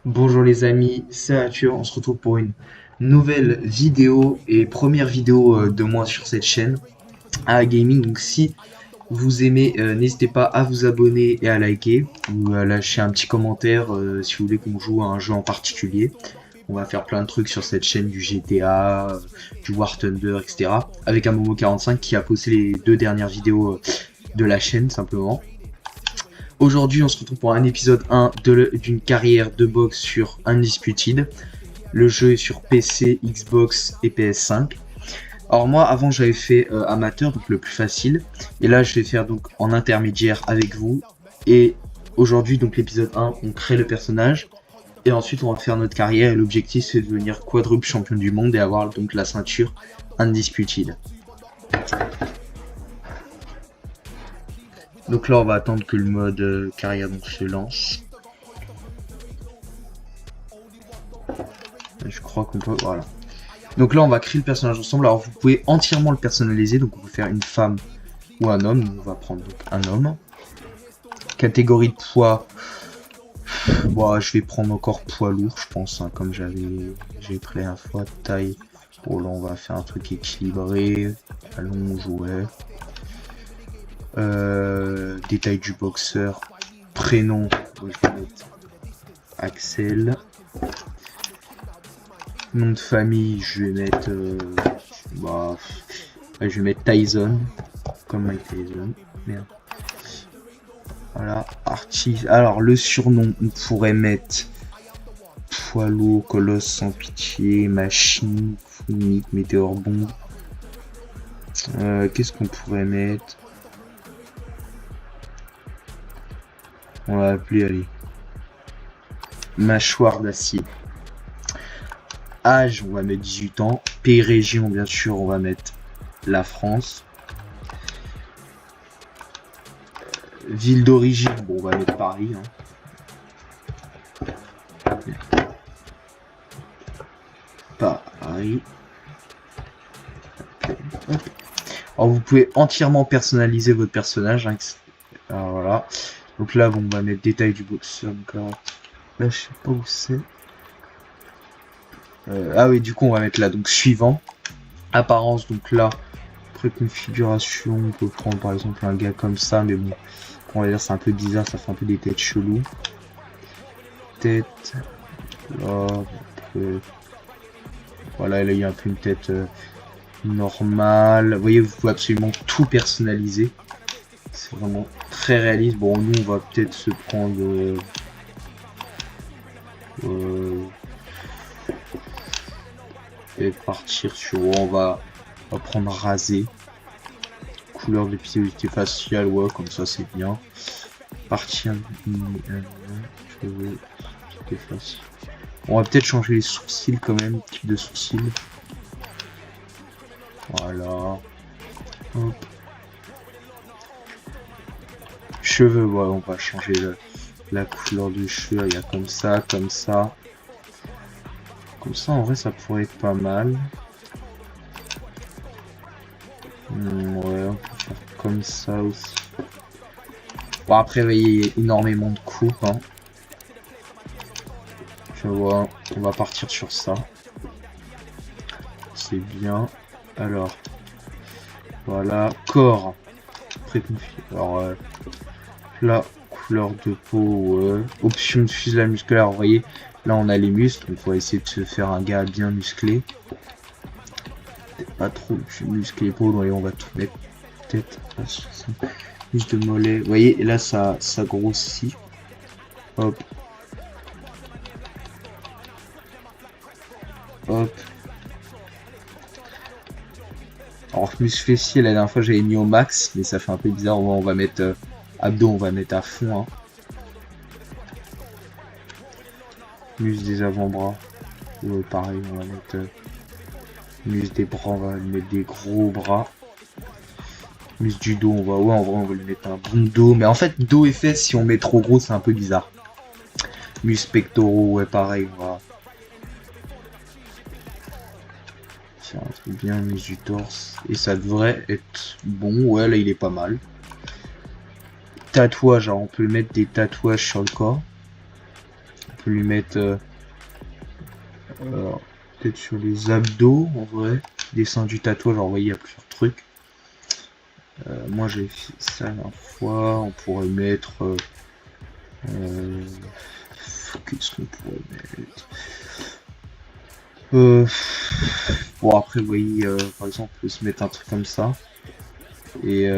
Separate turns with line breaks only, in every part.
Bonjour les amis, c'est Arthur, on se retrouve pour une nouvelle vidéo et première vidéo de moi sur cette chaîne à Gaming. Donc si vous aimez, n'hésitez pas à vous abonner et à liker ou à lâcher un petit commentaire si vous voulez qu'on joue à un jeu en particulier. On va faire plein de trucs sur cette chaîne, du GTA, du War Thunder, etc. Avec un Momo45 qui a posté les deux dernières vidéos de la chaîne simplement. Aujourd'hui, on se retrouve pour un épisode 1 d'une carrière de boxe sur Undisputed. Le jeu est sur PC, Xbox et PS5. Alors moi, avant, j'avais fait amateur, donc le plus facile. Et là, je vais faire donc en intermédiaire avec vous. Et aujourd'hui, donc l'épisode 1, on crée le personnage. Et ensuite, on va faire notre carrière. Et l'objectif, c'est de devenir quadruple champion du monde et avoir donc la ceinture Undisputed. Donc là, on va attendre que le mode carrière donc, se lance. Je crois qu'on peut... Voilà. Donc là, on va créer le personnage ensemble. Alors, vous pouvez entièrement le personnaliser. Donc, on peut faire une femme ou un homme. On va prendre donc un homme. Catégorie de poids. Bon, je vais prendre encore poids lourd, je pense. Hein, comme j'ai pris la dernière fois. Taille. Bon, là, on va faire un truc équilibré. Allons, jouet. Détail du boxeur. Prénom. Je vais mettre Axel. Nom de famille, je vais mettre... je vais mettre Tyson. Comme Mike Tyson. Merde. Voilà. Artiste. Alors, le surnom, on pourrait mettre... Poids lourd, colosse sans pitié, machine, unique, météore bombe. Qu'est-ce qu'on pourrait mettre? On va appeler, allez. Mâchoire d'acier. Âge, on va mettre 18 ans. Pays, région, bien sûr, on va mettre la France. Ville d'origine, bon, on va mettre Paris. Hein. Paris. Alors, vous pouvez entièrement personnaliser votre personnage. Hein. Alors, voilà. Donc là, bon, on va mettre détail du boxeur. Là, je sais pas où c'est. Ah oui, du coup, on va mettre là. Donc, suivant. Apparence, donc là, préconfiguration. On peut prendre par exemple un gars comme ça, mais bon, on va dire c'est un peu bizarre, ça fait un peu des têtes cheloues. Tête. Là, voilà, là, il y a un peu une tête normale. Vous voyez, vous pouvez absolument tout personnaliser. C'est vraiment très réaliste. Bon, nous, on va peut-être se prendre... et partir sur... On va prendre rasé. Couleur de pixelité faciale, ouais, comme ça, c'est bien. Partir... On va peut-être changer les sourcils quand même, type de sourcils. Voilà. Hop. Cheveux, voilà, on va changer la couleur de cheveux. Il y a comme ça, comme ça. Comme ça, en vrai, ça pourrait être pas mal. Ouais, on peut faire comme ça aussi. Bon, après, vous voyez, il y a énormément de coupes. Hein. Je vois, on va partir sur ça. C'est bien. Alors, voilà, corps. Alors, la couleur de peau, option de fuselage musculaire. Vous voyez, là on a les muscles, donc on va essayer de se faire un gars bien musclé. Peut-être pas trop musclé peau, voyez, on va tout mettre. Peut-être plus de mollet. Vous voyez, et là ça grossit. Hop. Hop. Alors muscle fessier, la dernière fois j'avais mis au max, mais ça fait un peu bizarre. On va mettre abdos, on va mettre à fond. Hein. Muscle des avant-bras. Pareil, on va mettre muscle des bras, on va mettre des gros bras. Muscle du dos, en vrai on va lui mettre un bon dos. Mais en fait, dos et fesses, si on met trop gros, c'est un peu bizarre. Muscle pectoraux, ouais, pareil, on va faire un truc bien, muscle du torse. Et ça devrait être bon, ouais, là il est pas mal. Tatouage, alors on peut mettre des tatouages sur le corps. On peut lui mettre peut-être sur les abdos en vrai. Dessin du tatouage, alors vous voyez, il y a plusieurs trucs. Moi j'ai fait ça la dernière fois. On pourrait mettre. Qu'est-ce qu'on pourrait mettre bon, après, vous voyez, par exemple, on peut se mettre un truc comme ça. Et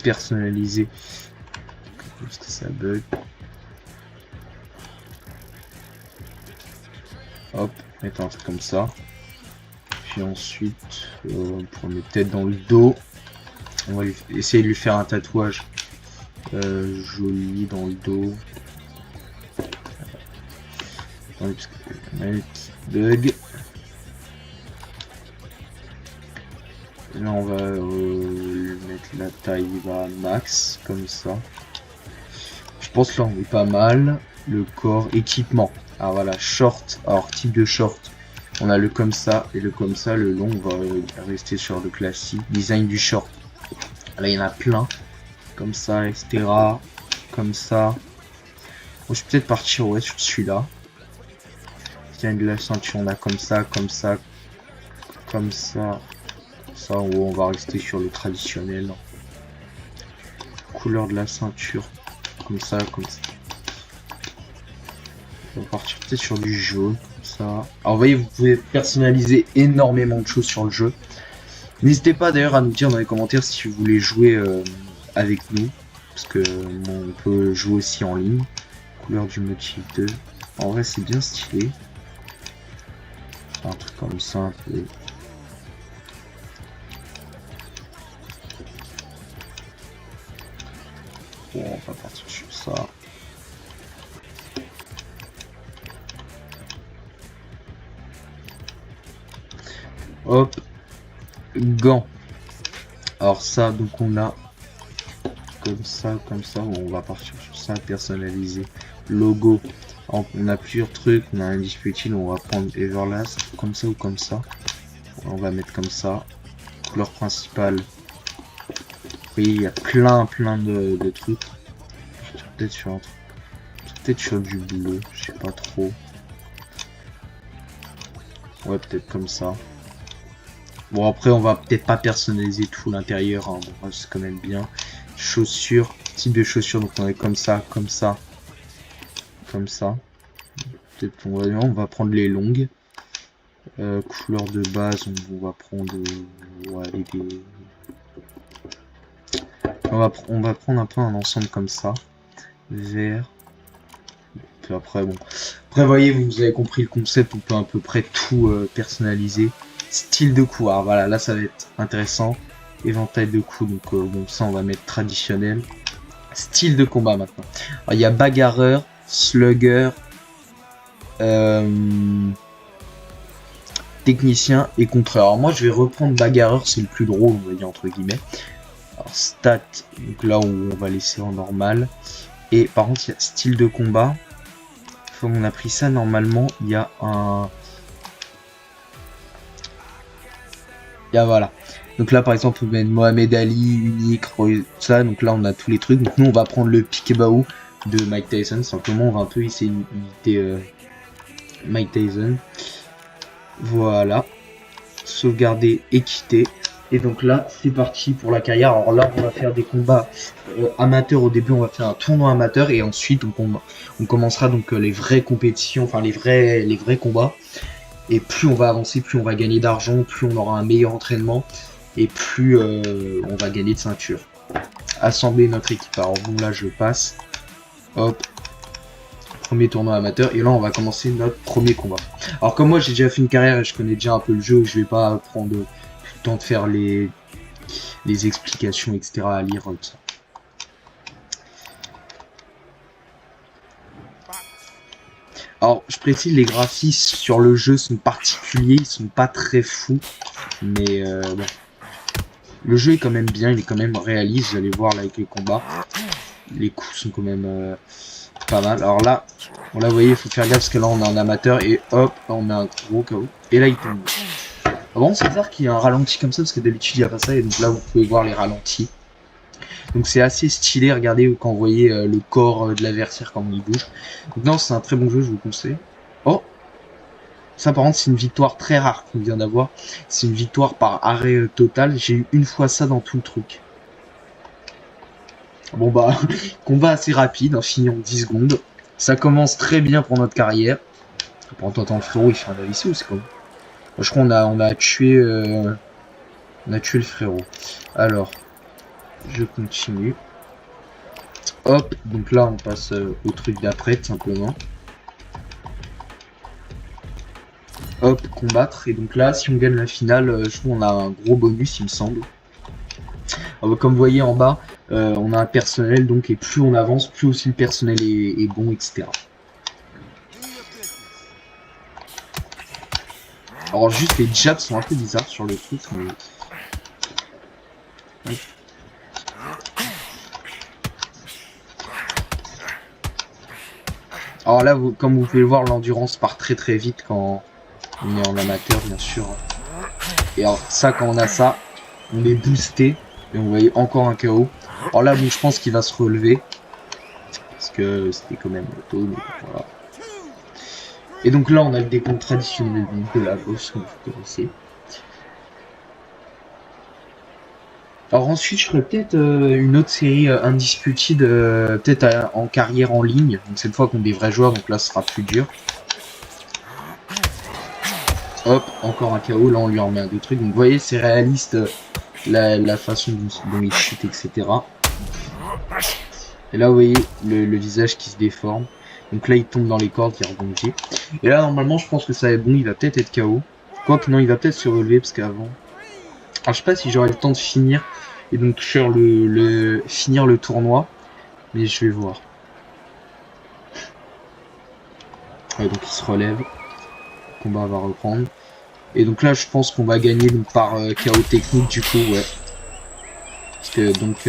personnaliser. Parce que ça bug. Hop, mettre un truc comme ça. Puis ensuite, on pourrait mettre peut-être dans le dos. On va essayer de lui faire un tatouage joli dans le dos. Attendez, parce que on a un petit bug. Et là, on va lui mettre la taille max, comme ça. Je pense que là, on est pas mal. Le corps, équipement. Ah voilà, short. Alors, type de short. On a le comme ça et le comme ça. Le long, on va rester sur le classique. Design du short. Là, il y en a plein. Comme ça, etc. Comme ça. Bon, je vais peut-être partir ouais, sur celui-là. Design de la ceinture, on a comme ça, comme ça. Comme ça. Ça, en haut, on va rester sur le traditionnel. Couleur de la ceinture. Comme ça, comme ça. On va partir peut-être sur du jaune, comme ça. Alors vous voyez, vous pouvez personnaliser énormément de choses sur le jeu. N'hésitez pas d'ailleurs à nous dire dans les commentaires si vous voulez jouer avec nous. Parce que bon, on peut jouer aussi en ligne. Couleur du motif 2. En vrai c'est bien stylé. Un truc comme ça un peu. Bon, on va partir sur ça. Hop, gants. Alors ça, donc on a comme ça, on va partir sur ça, personnaliser. Logo. Alors, on a plusieurs trucs, on a un dispositif, on va prendre Everlast, comme ça ou comme ça. On va mettre comme ça. Couleur principale. Oui, il y a plein de trucs. Peut-être sur du bleu, je sais pas trop. Ouais, peut-être comme ça. Bon, après, on va peut-être pas personnaliser tout l'intérieur. Hein. Bon, c'est quand même bien. Chaussures, type de chaussures. Donc, on est comme ça, comme ça, comme ça. Peut-être on va prendre les longues. Couleur de base, on va prendre ouais, on va prendre un peu un ensemble comme ça. Vert. Puis après, bon. Après, vous voyez, vous avez compris le concept. On peut à peu près tout personnaliser. Style de coup, alors voilà, là ça va être intéressant. Éventail de coups, donc bon, ça on va mettre traditionnel. Style de combat maintenant. Alors, il y a bagarreur, slugger, technicien et contreur. Alors moi je vais reprendre bagarreur, c'est le plus drôle, on va dire entre guillemets. Alors stat, donc là où on va laisser en normal. Et par contre il y a style de combat. Comme on a pris ça normalement, il y a un... Voilà. Donc là par exemple on peut mettre Mohamed Ali, unique, ça. Donc là on a tous les trucs. Donc nous on va prendre le Picaboo de Mike Tyson. Simplement on va un peu essayer d'imiter Mike Tyson. Voilà. Sauvegarder et quitter. Et donc là c'est parti pour la carrière. Alors là on va faire des combats amateurs. Au début on va faire un tournoi amateur. Et ensuite on commencera donc les vraies compétitions. Enfin les vrais combats. Et plus on va avancer, plus on va gagner d'argent, plus on aura un meilleur entraînement et plus on va gagner de ceinture. Assembler notre équipe. Alors bon là je passe. Hop. Premier tournoi amateur. Et là on va commencer notre premier combat. Alors comme moi j'ai déjà fait une carrière et je connais déjà un peu le jeu, je vais pas prendre tout le temps de faire les explications, etc. à lire tout ça. Alors, je précise, les graphismes sur le jeu sont particuliers, ils sont pas très fous, mais bon. Le jeu est quand même bien, il est quand même réaliste, vous allez voir là avec les combats. Les coups sont quand même pas mal. Alors là, bon là vous voyez, il faut faire gaffe parce que là on a un amateur et hop, là on met un gros KO. Et là il tombe. Bon, c'est bizarre qu'il y ait un ralenti comme ça parce que d'habitude il n'y a pas ça et donc là vous pouvez voir les ralentis. Donc c'est assez stylé, regardez quand vous voyez le corps de l'adversaire, comment il bouge. Donc non, c'est un très bon jeu, je vous conseille. Oh, ça par contre c'est une victoire très rare qu'on vient d'avoir. C'est une victoire par arrêt total. J'ai eu une fois ça dans tout le truc. Bon bah, combat assez rapide, hein, fini en 10 secondes. Ça commence très bien pour notre carrière. Par contre, attends, le frérot il fait un AVC ou c'est quoi? Je crois on a tué le frérot. Alors, je continue. Hop, donc là on passe au truc d'après tout simplement. Hop, combattre. Et donc là, si on gagne la finale, je trouve on a un gros bonus, il me semble. Alors, comme vous voyez en bas, on a un personnel, donc et plus on avance, plus aussi le personnel est bon, etc. Alors juste les jabs sont un peu bizarres sur le truc, mais... Alors là, comme vous pouvez le voir, l'endurance part très très vite quand on est en amateur, bien sûr. Et alors ça, quand on a ça, on est boosté. Et vous voyez encore un KO. Alors là, bon, je pense qu'il va se relever. Parce que c'était quand même tôt, mais voilà. Et donc là, on a le décompte traditionnel de la bosse, comme vous connaissez. Alors ensuite, je ferai peut-être une autre série Undisputed, peut-être en carrière en ligne. Donc cette fois contre des vrais joueurs, donc là, ce sera plus dur. Hop, encore un KO, là on lui en remet un deux trucs. Donc vous voyez, c'est réaliste la façon dont il chute, etc. Et là, vous voyez le visage qui se déforme. Donc là, il tombe dans les cordes, il rebondit. Et là, normalement, je pense que ça va être bon, il va peut-être être KO. Quoique, non, il va peut-être se relever, parce qu'avant... Alors, je sais pas si j'aurai le temps de finir, et donc faire finir le tournoi. Mais je vais voir. Ouais, donc il se relève. Le combat va reprendre. Et donc là, je pense qu'on va gagner donc, par KO technique, du coup, ouais. Parce que, donc...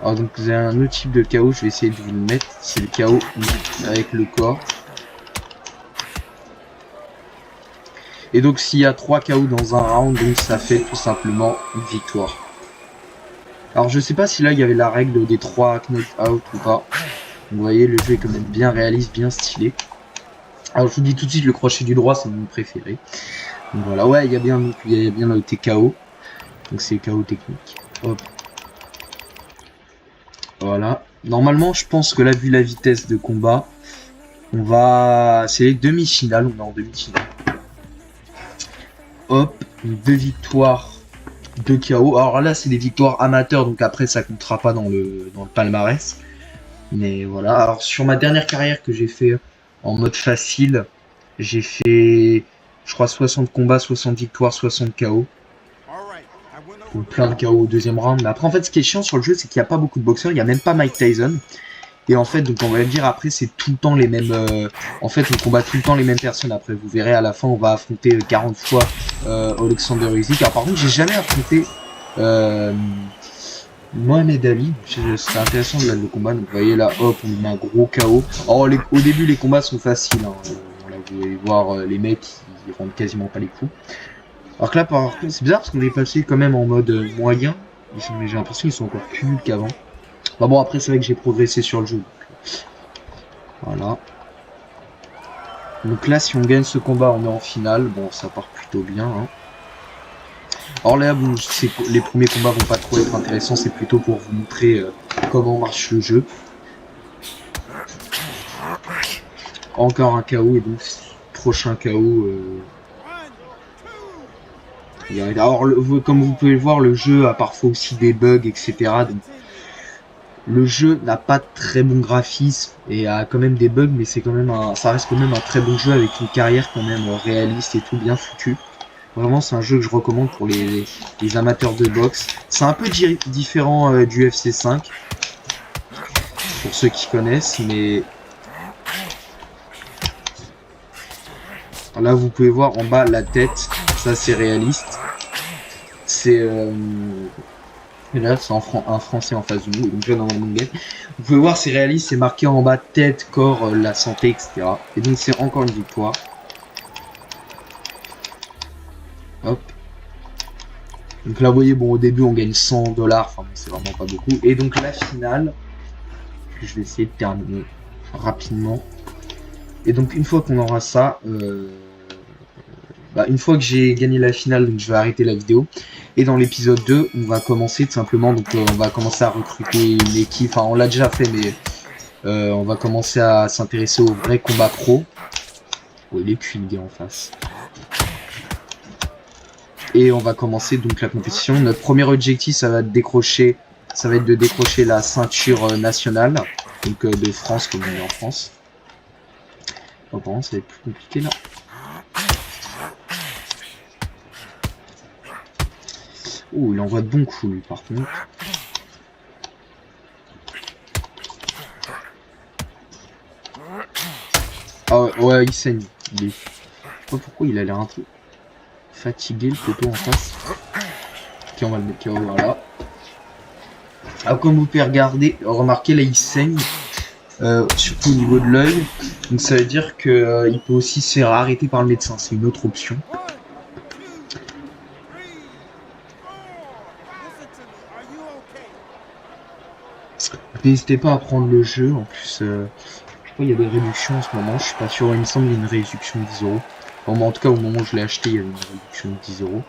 Alors donc vous avez un autre type de KO, je vais essayer de vous le mettre, c'est le KO avec le corps. Et donc s'il y a 3 KO dans un round, donc ça fait tout simplement une victoire. Alors je sais pas si là il y avait la règle des 3 knock-out ou pas. Vous voyez, le jeu est quand même bien réaliste, bien stylé. Alors je vous dis tout de suite, le crochet du droit c'est mon préféré. Donc voilà, ouais, il y a bien le TKO. Donc c'est KO technique. Hop. Voilà. Normalement, je pense que là, vu la vitesse de combat, on va... C'est les demi-finales, on est en demi-finale. Hop, 2 victoires, 2 KO. Alors là, c'est des victoires amateurs, donc après, ça comptera pas dans le palmarès. Mais voilà. Alors, sur ma dernière carrière que j'ai fait en mode facile, j'ai fait, je crois, 60 combats, 60 victoires, 60 KO. Donc plein de KO au deuxième round. Mais après, en fait, ce qui est chiant sur le jeu, c'est qu'il n'y a pas beaucoup de boxeurs. Il n'y a même pas Mike Tyson. Et en fait, donc on va le dire après, c'est tout le temps les mêmes. En fait, on combat tout le temps les mêmes personnes. Après, vous verrez à la fin, on va affronter 40 fois Alexander Usyk. Alors par contre, j'ai jamais affronté Mohamed Ali. C'est intéressant de le combat. Donc vous voyez là, hop, on met un gros KO. Alors au début, les combats sont faciles. Hein. Là, vous allez voir les mecs, ils rendent quasiment pas les coups. Alors que là, par contre, c'est bizarre parce qu'on est passé quand même en mode moyen. J'ai l'impression qu'ils sont encore plus nuls qu'avant. Bah bon, après, c'est vrai que j'ai progressé sur le jeu. Voilà. Donc là, si on gagne ce combat, on est en finale. Bon, ça part plutôt bien. Hein. Alors là, bon, les premiers combats vont pas trop être intéressants. C'est plutôt pour vous montrer comment marche le jeu. Encore un KO et donc prochain KO. Alors, comme vous pouvez le voir, le jeu a parfois aussi des bugs, etc. Donc, le jeu n'a pas de très bon graphisme et a quand même des bugs, mais c'est quand même ça reste quand même un très bon jeu avec une carrière quand même réaliste et tout bien foutu. Vraiment, c'est un jeu que je recommande pour les amateurs de boxe. C'est un peu différent du UFC 5 pour ceux qui connaissent, mais là vous pouvez voir en bas la tête, ça c'est réaliste. C'est et là, c'est un français en face de nous, donc là dans mon game. Vous pouvez voir, c'est réaliste, c'est marqué en bas tête, corps, la santé, etc. Et donc c'est encore une victoire. Hop. Donc là, vous voyez, bon, au début, on gagne 100 $. Enfin, bon, c'est vraiment pas beaucoup. Et donc, la finale, que je vais essayer de terminer rapidement. Et donc, une fois qu'on aura ça, une fois que j'ai gagné la finale, donc je vais arrêter la vidéo. Et dans l'épisode 2, on va commencer tout simplement, donc on va commencer à recruter une équipe. Enfin, on l'a déjà fait, mais on va commencer à s'intéresser aux vrais combats pro. Oh, il est cuit, le gars en face. Et on va commencer donc la compétition. Notre premier objectif, ça va être de décrocher la ceinture nationale, donc de France, comme on est en France. Apparemment, ça va être plus compliqué là. Oh, il envoie de bons coups, lui, par contre. Ah ouais, il saigne. Je sais pas pourquoi il a l'air un peu fatigué, le poteau en face. Ok, on va le mettre KO, voilà. Alors, comme vous pouvez remarquer, là, il saigne. Surtout au niveau de l'œil. Donc ça veut dire que il peut aussi se faire arrêter par le médecin. C'est une autre option. N'hésitez pas à prendre le jeu. En plus, je crois qu'il y a des réductions en ce moment. Je suis pas sûr. Il me semble qu'il y a une réduction de 10 €. Bon, en tout cas, au moment où je l'ai acheté, il y avait une réduction de 10 €.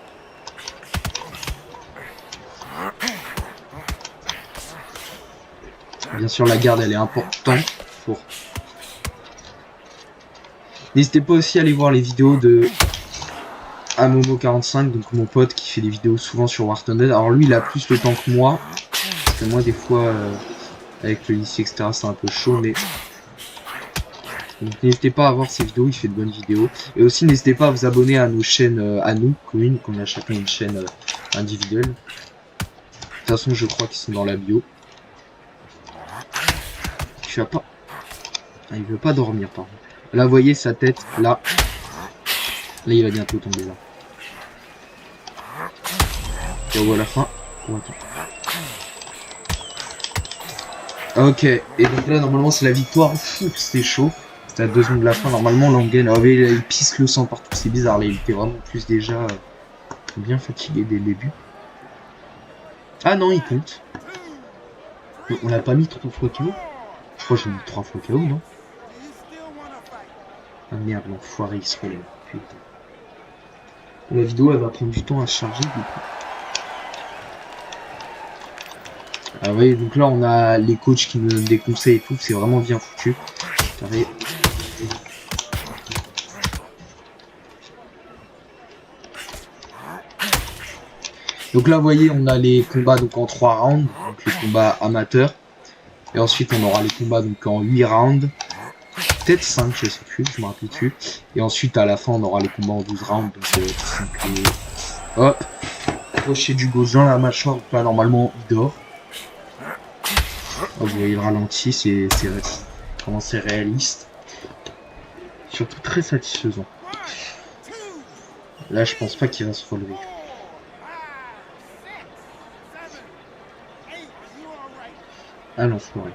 Bien sûr, la garde, elle est importante. N'hésitez pas aussi à aller voir les vidéos de Amomo45, donc mon pote qui fait des vidéos souvent sur War Thunder. Alors lui, il a plus le temps que moi. Parce que moi, des fois, avec le lycée, etc., c'est un peu chaud, mais... Donc n'hésitez pas à voir ses vidéos, il fait de bonnes vidéos. Et aussi, n'hésitez pas à vous abonner à nos chaînes, à nous, communes, qu'on a chacun une chaîne individuelle. De toute façon, je crois qu'ils sont dans la bio. Tu vas pas... Ah, il veut pas dormir, par contre. Là, vous voyez sa tête, là. Là, il va bientôt tomber, là. Et on voit la fin. Oh, ok, et donc là, normalement, c'est la victoire. Fou, c'était chaud. C'était à 2 secondes de la fin. Normalement, là, on gagne. Oh, mais il pisse le sang partout. C'est bizarre, là. Il était vraiment plus déjà bien fatigué dès le début. Ah non, il compte. On l'a pas mis 3 fois KO. Je crois que j'ai mis 3 fois KO, non? Ah merde, l'enfoiré, il se relève. Putain. La vidéo, elle va prendre du temps à charger, du coup. Ah oui, donc là, on a les coachs qui nous donnent des conseils et tout. C'est vraiment bien foutu. Carré. Donc là, vous voyez, on a les combats donc en 3 rounds, donc les combats amateurs. Et ensuite, on aura les combats donc en 8 rounds. Peut-être 5, je sais plus, je me rappelle plus. Et ensuite, à la fin, on aura les combats en 12 rounds. Donc, 5 et... Hop. Crochet du gauche dans la mâchoire. Donc là, normalement, il dort. Oh, vous voyez le ralenti, c'est comment c'est réaliste. Surtout très satisfaisant. Là, je pense pas qu'il va se relever. Ah l'enfoiré.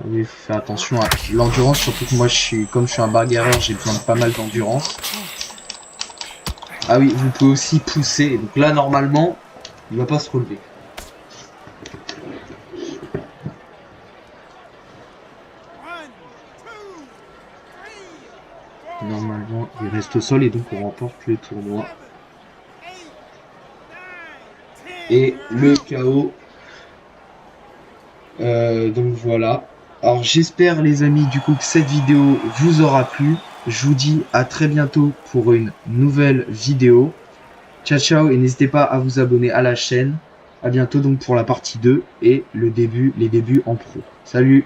Oui, il faut faire attention à l'endurance, surtout que moi comme je suis un bagarreur, j'ai besoin de pas mal d'endurance. Ah oui, vous pouvez aussi pousser, donc là normalement, il va pas se relever. Normalement, il reste au sol et donc on remporte le tournoi. Et le KO. Donc voilà. Alors j'espère les amis du coup que cette vidéo vous aura plu. Je vous dis à très bientôt pour une nouvelle vidéo. Ciao ciao et n'hésitez pas à vous abonner à la chaîne. À bientôt donc pour la partie 2 et les débuts en pro. Salut!